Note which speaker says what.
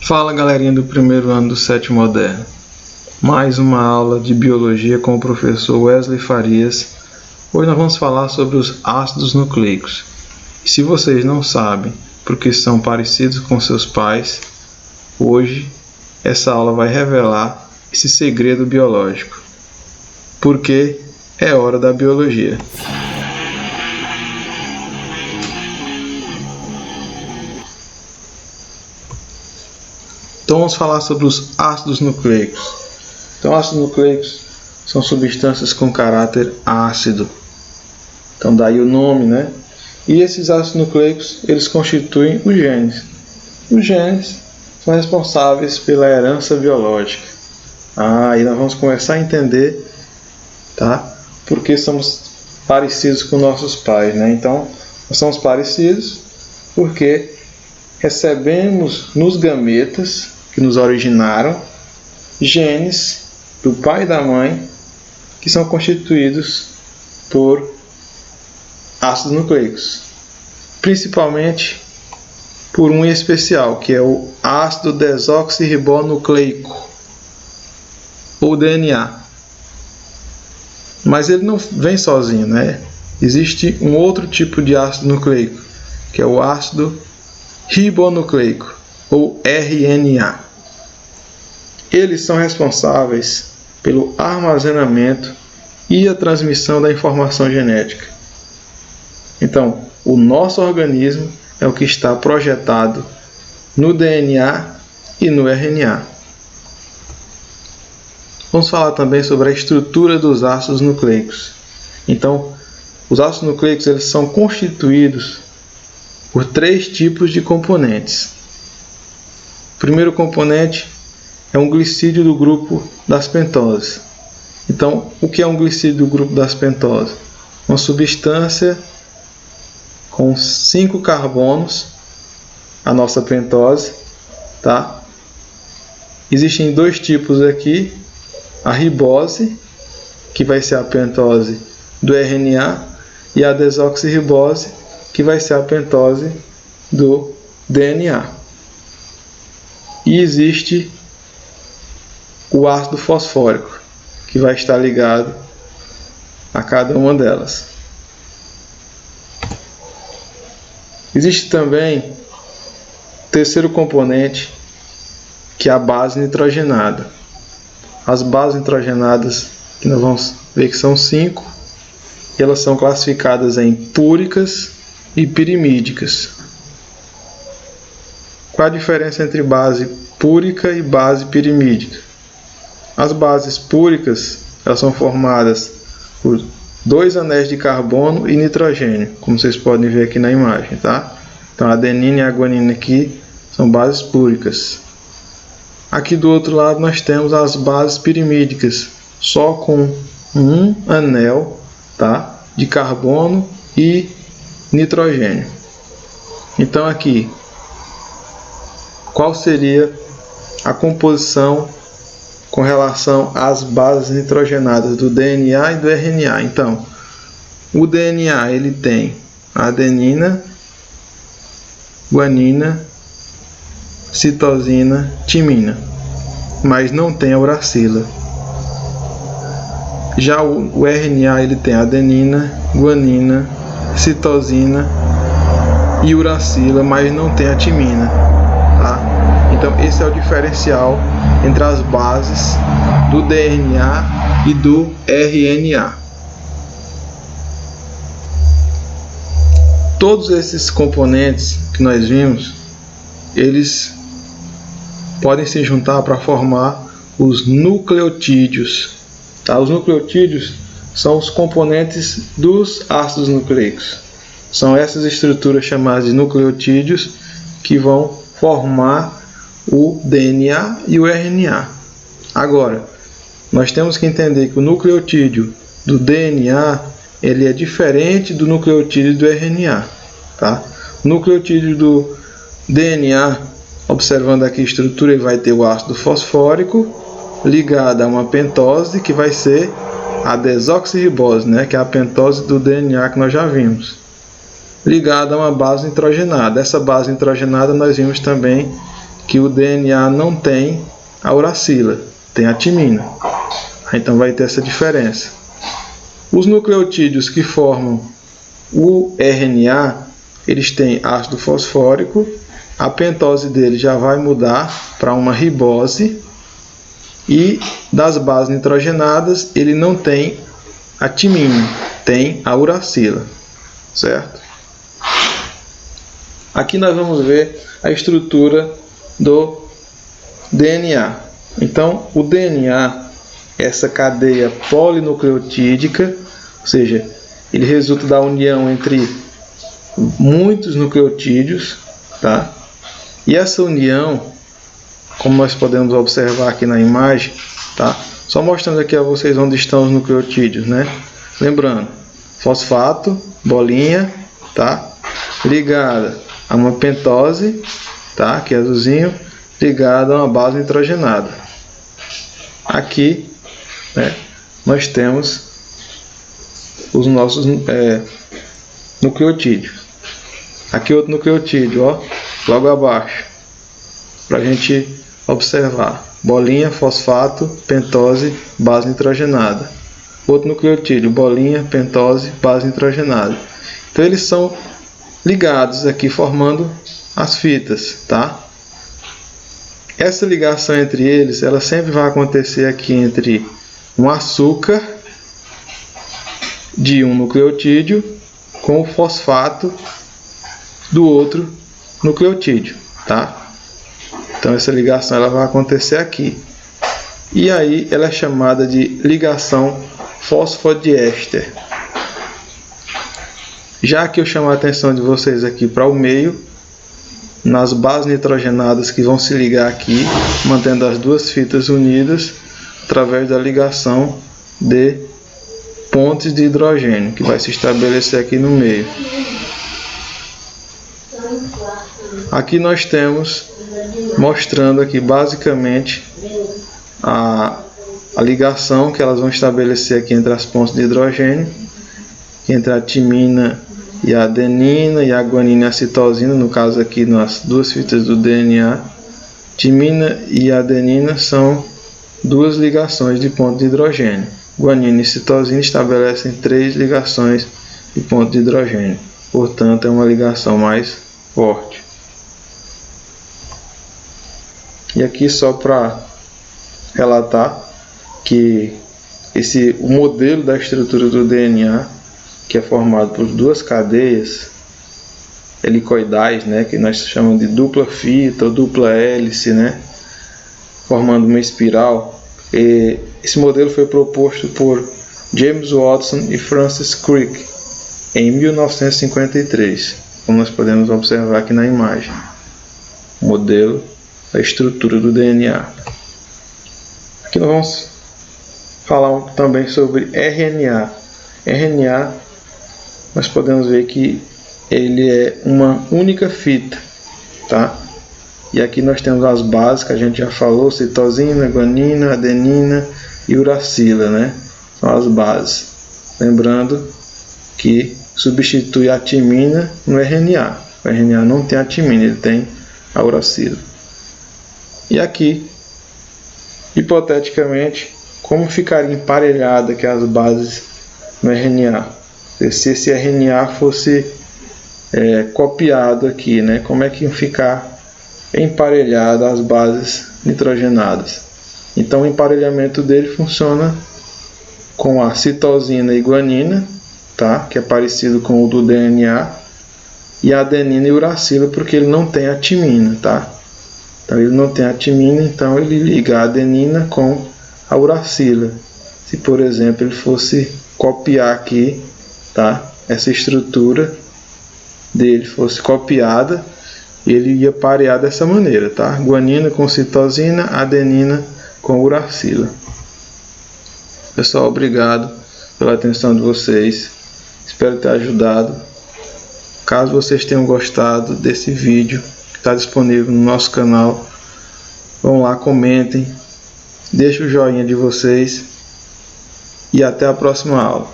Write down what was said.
Speaker 1: Fala galerinha do primeiro ano do sétimo moderno, mais uma aula de biologia com o professor Wesley Farias. Hoje nós vamos falar sobre os ácidos nucleicos. E se vocês não sabem porque são parecidos com seus pais, hoje essa aula vai revelar esse segredo biológico, porque é hora da biologia. Então vamos falar sobre os ácidos nucleicos. Então, ácidos nucleicos são substâncias com caráter ácido. Então daí o nome, né? E esses ácidos nucleicos, eles constituem os genes. Os genes são responsáveis pela herança biológica. E nós vamos começar a entender, tá? Porque somos parecidos com nossos pais, né? Então, nós somos parecidos porque recebemos nos gametas que nos originaram genes do pai e da mãe que são constituídos por ácidos nucleicos, principalmente por um em especial, que é o ácido desoxirribonucleico, ou DNA. Mas ele não vem sozinho, né? Existe um outro tipo de ácido nucleico, que é o ácido ribonucleico, ou RNA. Eles são responsáveis pelo armazenamento e a transmissão da informação genética. Então, o nosso organismo é o que está projetado no DNA e no RNA. Vamos falar também sobre a estrutura dos ácidos nucleicos. Então, os ácidos nucleicos eles são constituídos por 3 tipos de componentes. O primeiro componente é um glicídio do grupo das pentoses. Então, o que é um glicídio do grupo das pentoses? Uma substância com 5 carbonos, a nossa pentose, tá? Existem 2 tipos aqui, a ribose, que vai ser a pentose do RNA, e a desoxirribose, que vai ser a pentose do DNA. E existe o ácido fosfórico, que vai estar ligado a cada uma delas. Existe também o terceiro componente, que é a base nitrogenada. As bases nitrogenadas, que nós vamos ver que são 5, e elas são classificadas em púricas e pirimídicas. Qual a diferença entre base púrica e base pirimídica? As bases púricas elas são formadas por 2 anéis de carbono e nitrogênio, como vocês podem ver aqui na imagem, tá? Então a adenina e a guanina aqui são bases púricas. Aqui do outro lado nós temos as bases pirimídicas, só com um anel, tá? De carbono e nitrogênio. Então aqui, qual seria a composição com relação às bases nitrogenadas do DNA e do RNA? Então, o DNA ele tem adenina, guanina, citosina, timina, mas não tem a uracila. Já o RNA ele tem adenina, guanina, citosina e uracila, mas não tem a timina, tá? Então esse é o diferencial entre as bases do DNA e do RNA. Todos esses componentes que nós vimos, eles podem se juntar para formar os nucleotídeos. Tá? Os nucleotídeos são os componentes dos ácidos nucleicos. São essas estruturas chamadas de nucleotídeos que vão formar o DNA e o RNA. Agora, nós temos que entender que o nucleotídeo do DNA ele é diferente do nucleotídeo do RNA, tá? O nucleotídeo do DNA, observando aqui a estrutura, ele vai ter o ácido fosfórico ligado a uma pentose que vai ser a desoxirribose, né? Que é a pentose do DNA que nós já vimos, ligado a uma base nitrogenada. Essa base nitrogenada nós vimos também que o DNA não tem a uracila, tem a timina. Então vai ter essa diferença. Os nucleotídeos que formam o RNA, eles têm ácido fosfórico, a pentose dele já vai mudar para uma ribose, e das bases nitrogenadas ele não tem a timina, tem a uracila, certo? Aqui nós vamos ver a estrutura do DNA. Então, o DNA é essa cadeia polinucleotídica, ou seja, ele resulta da união entre muitos nucleotídeos, tá? E essa união, como nós podemos observar aqui na imagem, tá? Só mostrando aqui a vocês onde estão os nucleotídeos, né? Lembrando, fosfato, bolinha, tá? Ligada a uma pentose, tá? Que é azulzinho, ligada a uma base nitrogenada. Aqui, né, nós temos os nossos nucleotídeos. Aqui outro nucleotídeo, ó, logo abaixo, para a gente observar. Bolinha, fosfato, pentose, base nitrogenada. Outro nucleotídeo, bolinha, pentose, base nitrogenada. Então eles são ligados aqui, formando as fitas, tá? Essa ligação entre eles, ela sempre vai acontecer aqui entre um açúcar de um nucleotídeo com o fosfato do outro nucleotídeo, tá? Então essa ligação ela vai acontecer aqui. E aí ela é chamada de ligação fosfodiéster. Já que eu chamo a atenção de vocês aqui para o meio, nas bases nitrogenadas que vão se ligar aqui, mantendo as duas fitas unidas através da ligação de pontes de hidrogênio, que vai se estabelecer aqui no meio. Aqui nós temos, mostrando aqui basicamente a ligação que elas vão estabelecer aqui entre as pontes de hidrogênio, entre a timina e a adenina, e a guanina e a citosina, no caso aqui nas duas fitas do DNA. Timina e adenina são duas ligações de ponto de hidrogênio. Guanina e citosina estabelecem 3 ligações de ponto de hidrogênio. Portanto, é uma ligação mais forte. E aqui só para relatar que o modelo da estrutura do DNA, que é formado por duas cadeias helicoidais, né, que nós chamamos de dupla fita ou dupla hélice, né, formando uma espiral. E esse modelo foi proposto por James Watson e Francis Crick em 1953, como nós podemos observar aqui na imagem. O modelo da estrutura do DNA. Aqui nós vamos falar também sobre RNA. RNA, nós podemos ver que ele é uma única fita, tá? E aqui nós temos as bases que a gente já falou: citosina, guanina, adenina e uracila, né? São as bases. Lembrando que substitui a timina no RNA. O RNA não tem a timina, ele tem a uracila. E aqui, hipoteticamente, como ficaria emparelhada aqui as bases no RNA? Se esse RNA fosse copiado aqui, né? Como é que iam ficar emparelhadas as bases nitrogenadas? Então o emparelhamento dele funciona com a citosina e guanina, tá? Que é parecido com o do DNA, e a adenina e uracila, porque ele não tem a timina, tá? Então ele não tem a timina, então ele liga a adenina com a uracila. Se, por exemplo, ele fosse copiar aqui, tá? Essa estrutura dele fosse copiada, ele ia parear dessa maneira, tá? Guanina com citosina, adenina com uracila. Pessoal, obrigado pela atenção de vocês. Espero ter ajudado. Caso vocês tenham gostado desse vídeo, que está disponível no nosso canal, vão lá, comentem, deixem o joinha de vocês e até a próxima aula.